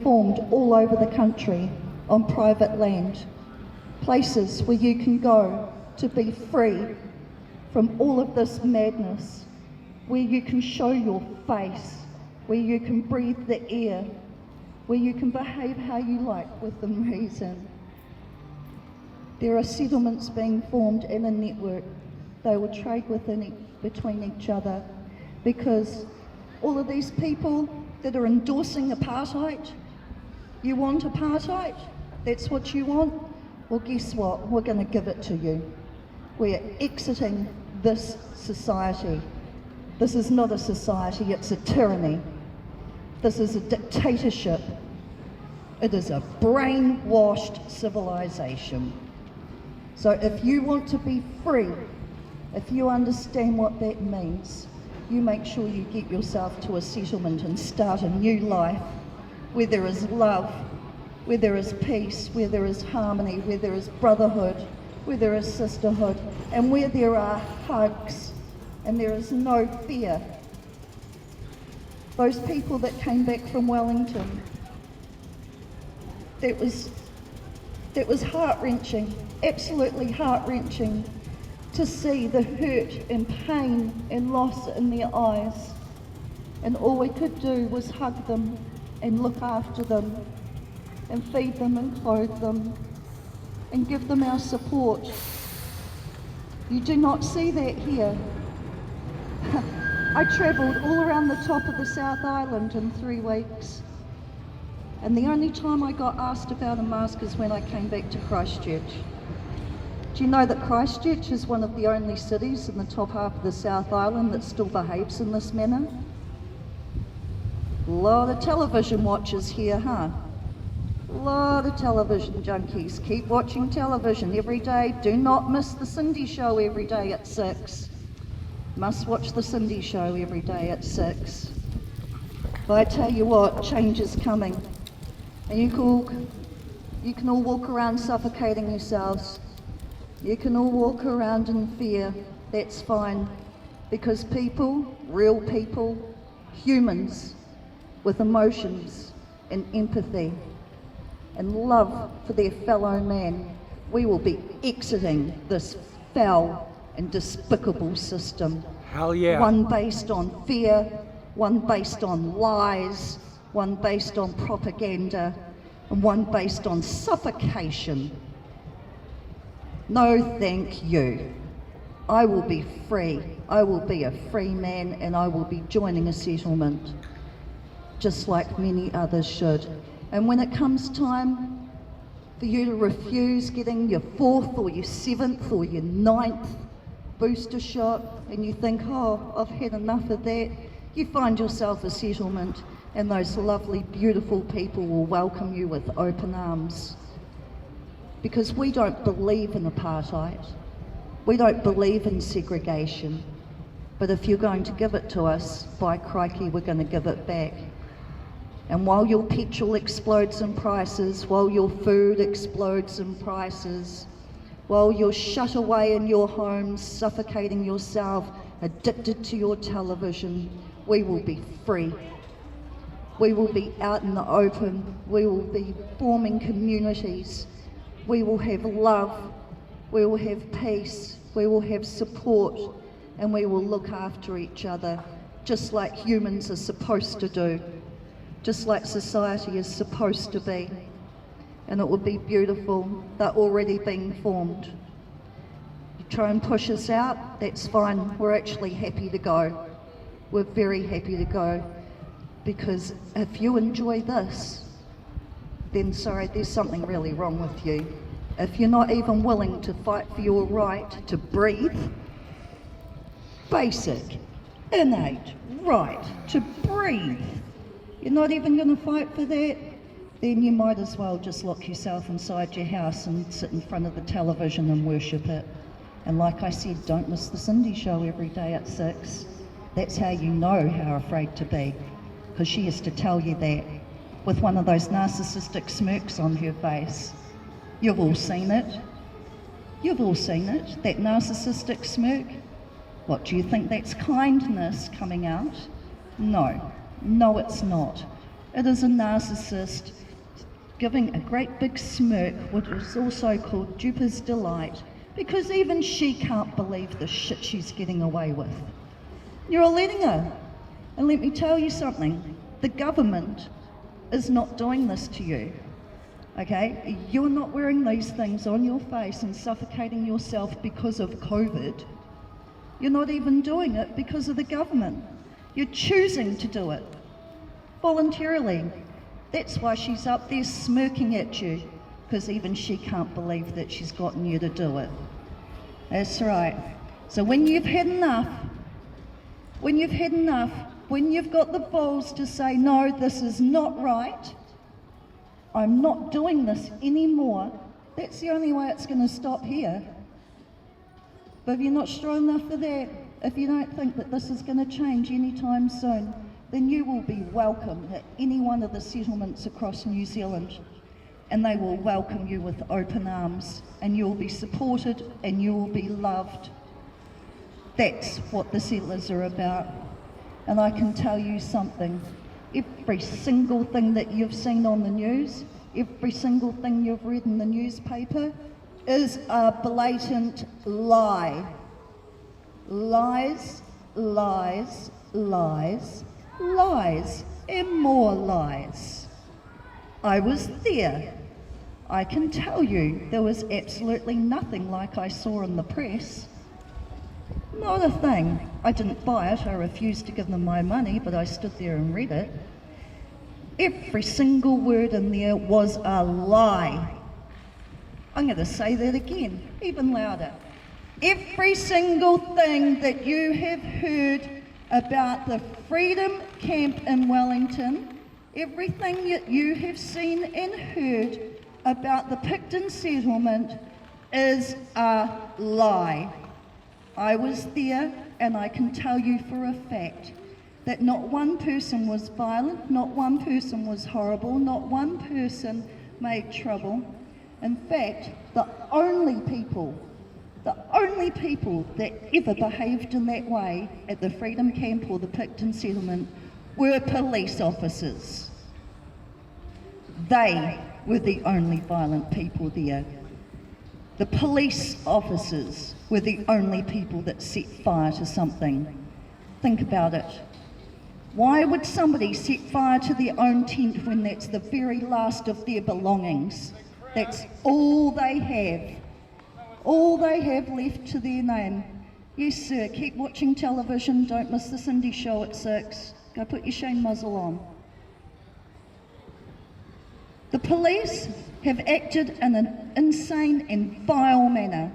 formed all over the country on private land, places where you can go to be free from all of this madness, where you can show your face, where you can breathe the air, where you can behave how you like within reason. There are settlements being formed in a network. They will trade between each other, because all of these people that are endorsing apartheid, you want apartheid? That's what you want? Well, guess what? We're going to give it to you. We're exiting this society. This is not a society, it's a tyranny. This is a dictatorship. It is a brainwashed civilization. So if you want to be free, if you understand what that means, you make sure you get yourself to a settlement and start a new life where there is love, where there is peace, where there is harmony, where there is brotherhood, where there is sisterhood, and where there are hugs and there is no fear. Those people that came back from Wellington, that was heart-wrenching, absolutely heart-wrenching, to see the hurt and pain and loss in their eyes. And all we could do was hug them and look after them and feed them and clothe them and give them our support. You do not see that here. I travelled all around the top of the South Island in 3 weeks, and the only time I got asked about a mask is when I came back to Christchurch. Do you know that Christchurch is one of the only cities in the top half of the South Island that still behaves in this manner? A lot of television watchers here, huh? A lot of television junkies. Keep watching television every day. Do not miss the Cindy Show every day at 6. Must watch the Cindy Show every day at 6. But I tell you what, change is coming. And you can all walk around suffocating yourselves. You can all walk around in fear. That's fine. Because people, real people, humans with emotions and empathy and love for their fellow man, we will be exiting this foul and despicable system. Hell yeah. One based on fear, one based on lies, one based on propaganda, and one based on suffocation. No, thank you. I will be free. I will be a free man, and I will be joining a settlement, just like many others should. And when it comes time for you to refuse getting your 4th or your 7th or your 9th booster shot, and you think, oh, I've had enough of that, you find yourself a settlement, and those lovely, beautiful people will welcome you with open arms. Because we don't believe in apartheid. We don't believe in segregation. But if you're going to give it to us, by crikey, we're going to give it back. And while your petrol explodes in prices, while your food explodes in prices, while you're shut away in your homes, suffocating yourself, addicted to your television, we will be free. We will be out in the open. We will be forming communities. We will have love. We will have peace. We will have support. And we will look after each other, just like humans are supposed to do, just like society is supposed to be. And it will be beautiful. They're already being formed. You try and push us out, that's fine. We're actually happy to go. We're very happy to go. Because if you enjoy this, then sorry, there's something really wrong with you. If you're not even willing to fight for your right to breathe, basic, innate right to breathe, you're not even going to fight for that, then you might as well just lock yourself inside your house and sit in front of the television and worship it. And like I said, don't miss the Cindy Show every day at 6. That's how you know how afraid to be, because she used to tell you that with one of those narcissistic smirks on her face. You've all seen it. You've all seen it, that narcissistic smirk. What, do you think that's kindness coming out? No, it's not. It is a narcissist giving a great big smirk, which is also called duper's delight, because even she can't believe the shit she's getting away with. You're all letting her. And let me tell you something, the government is not doing this to you, okay? You're not wearing these things on your face and suffocating yourself because of COVID. You're not even doing it because of the government. You're choosing to do it voluntarily. That's why she's up there smirking at you, because even she can't believe that she's gotten you to do it. That's right. So when you've had enough, when you've got the balls to say, no, this is not right, I'm not doing this anymore, that's the only way it's going to stop here. But if you're not strong enough for that, if you don't think that this is going to change anytime soon, then you will be welcome at any one of the settlements across New Zealand, and they will welcome you with open arms, and you will be supported and you will be loved. That's what the settlers are about. And I can tell you something, every single thing that you've seen on the news, every single thing you've read in the newspaper is a blatant lie. Lies, lies, lies, lies, and more lies. I was there. I can tell you there was absolutely nothing like I saw in the press. Not a thing. I didn't buy it, I refused to give them my money, but I stood there and read it. Every single word in there was a lie. I'm going to say that again, even louder. Every single thing that you have heard about the Freedom Camp in Wellington, everything that you have seen and heard about the Picton settlement is a lie. I was there, and I can tell you for a fact that not one person was violent, not one person was horrible, not one person made trouble. In fact, the only people that ever behaved in that way at the Freedom Camp or the Picton settlement were police officers. They were the only violent people there. The police officers were the only people that set fire to something. Think about it. Why would somebody set fire to their own tent when that's the very last of their belongings? That's all they have. All they have left to their name. Yes, sir, keep watching television. Don't miss the Cindy show at 6. Go put your Shane muzzle on. The police have acted in an insane and vile manner.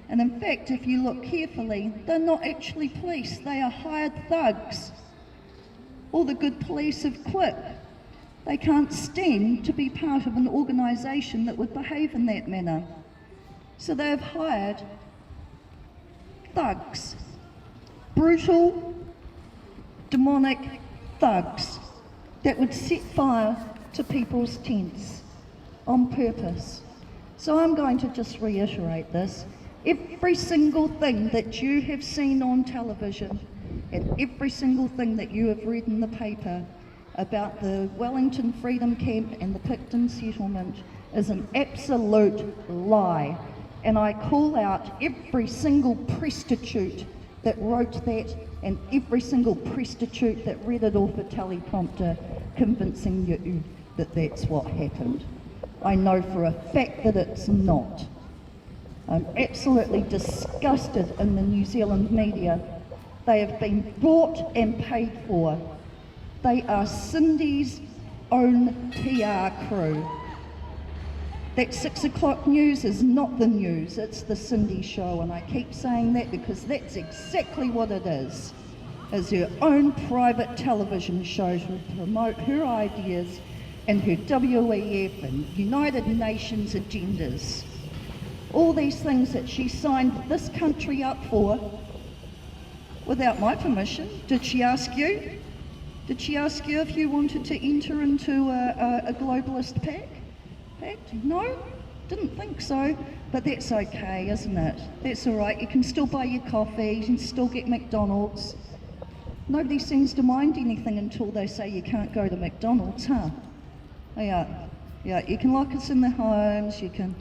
And in fact, if you look carefully, they're not actually police, they are hired thugs. All the good police have quit. They can't stand to be part of an organisation that would behave in that manner. So they have hired thugs, brutal, demonic thugs that would set fire to people's tents on purpose. So I'm going to just reiterate this. Every single thing that you have seen on television and every single thing that you have read in the paper about the Wellington Freedom Camp and the Picton settlement is an absolute lie. And I call out every single prostitute that wrote that and every single prostitute that read it off a teleprompter, convincing you that that's what happened. I know for a fact that it's not. I'm absolutely disgusted in the New Zealand media. They have been bought and paid for. They are Cindy's own PR crew. That 6 o'clock news is not the news, it's the Cindy show, and I keep saying that because that's exactly what it is her own private television show to promote her ideas and her WEF and United Nations agendas. All these things that she signed this country up for without my permission. Did she ask you? Did she ask you if you wanted to enter into a globalist pact? No? Didn't think so. But that's okay, isn't it? That's all right. You can still buy your coffee, you can still get McDonald's. Nobody seems to mind anything until they say you can't go to McDonald's, huh? Yeah, you can lock us in the homes, you can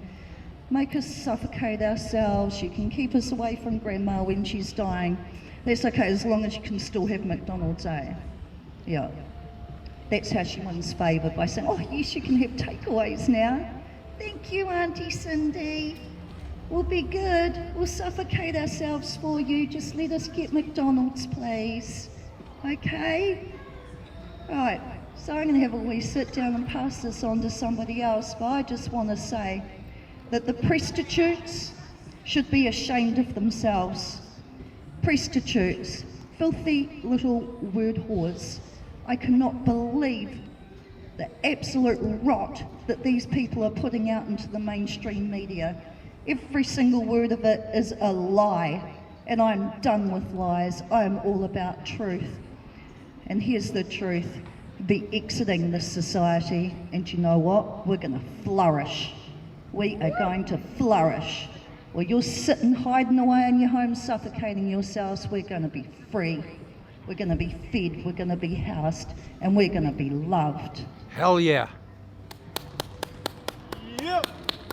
make us suffocate ourselves, you can keep us away from grandma when she's dying. That's okay as long as you can still have McDonald's, eh? Yeah. That's how she wins favour, by saying, oh yes, you can have takeaways now. Thank you, Auntie Cindy. We'll be good. We'll suffocate ourselves for you. Just let us get McDonald's, please. Okay? Right, so I'm going to have a wee sit down and pass this on to somebody else, but I just want to say that the prostitutes should be ashamed of themselves. Prostitutes, filthy little word whores. I cannot believe the absolute rot that these people are putting out into the mainstream media. Every single word of it is a lie, and I'm done with lies. I'm all about truth. And here's the truth: be exiting this society, and you know what? We're going to flourish. We are going to flourish. Well, you're sitting hiding away in your home, suffocating yourselves. We're going to be free. We're going to be fed. We're going to be housed, and we're going to be loved. Hell yeah.